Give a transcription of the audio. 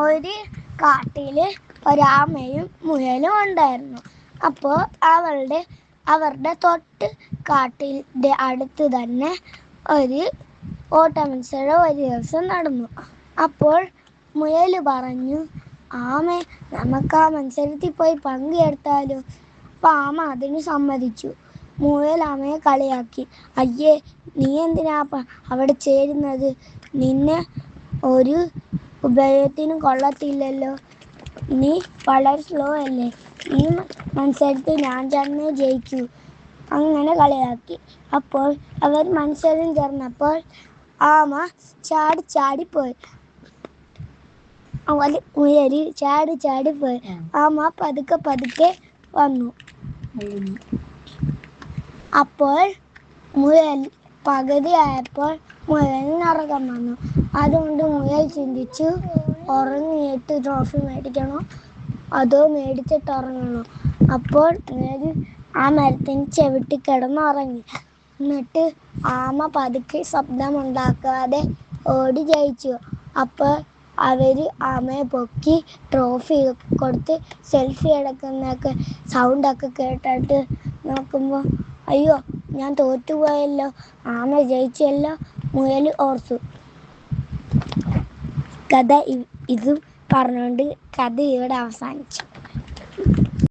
ഒരു കാട്ടിൽ ഒരാമയും മുയലും ഉണ്ടായിരുന്നു. അപ്പോൾ അവരുടെ തൊട്ട് കാട്ടിൻ്റെ അടുത്ത് തന്നെ ഒരു ഓട്ടമത്സരം ഒരു ദിവസം നടന്നു. അപ്പോൾ മുയൽ പറഞ്ഞു, ആമേ, നമുക്ക് ആ മത്സരത്തിൽ പോയി പങ്കെടുത്താലോ? അപ്പോൾ ആമ അതിന് സമ്മതിച്ചു. മുയൽ ആമയെ കളിയാക്കി, അയ്യേ, നീ എന്തിനാ അവിടെ ചേരുന്നത്? നിന്നെ ഒരു ഉപയോഗത്തിനും കൊള്ളത്തില്ലല്ലോ, നീ വളരെ സ്ലോ അല്ലേ, ഈ മത്സരത്തിൽ ഞാൻ തന്നെ ജയിക്കൂ. അങ്ങനെ കളിയാക്കി. അപ്പോൾ അവർ മത്സരം ചേർന്നപ്പോൾ ആമ ചാടിപ്പോയി. അതുപോലെ മുയൽ ചാടിപ്പോയി. ആമ പതുക്കെ വന്നു. അപ്പോൾ മുയൽ പകുതിയായപ്പോൾ മുയലിന് ഉറക്കം വന്നു. അതുകൊണ്ട് മുയൽ ചിന്തിച്ചു, ഉറങ്ങിയിട്ട് ട്രോഫി മേടിക്കണോ അതോ മേടിച്ചിട്ട് ഉറങ്ങണോ? അപ്പോൾ മുയൽ ആ മരത്തിന് ചവിട്ടി കിടന്നുറങ്ങി. എന്നിട്ട് ആമ പതുക്കെ ശബ്ദമുണ്ടാക്കാതെ ഓടി ജയിച്ചു. അപ്പോൾ അവർ ആമയെ പൊക്കി ട്രോഫി കൊടുത്ത് സെൽഫി എടുക്കുന്നതൊക്കെ സൗണ്ടൊക്കെ കേട്ടിട്ട് നോക്കുമ്പോൾ, അയ്യോ, ഞാൻ തോറ്റുപോയല്ലോ, ആമ ജയിച്ചല്ലോ, മുയൽ ഓർത്തു. കഥ ഇതും പറഞ്ഞുകൊണ്ട് കഥ ഇവിടെ അവസാനിച്ചു.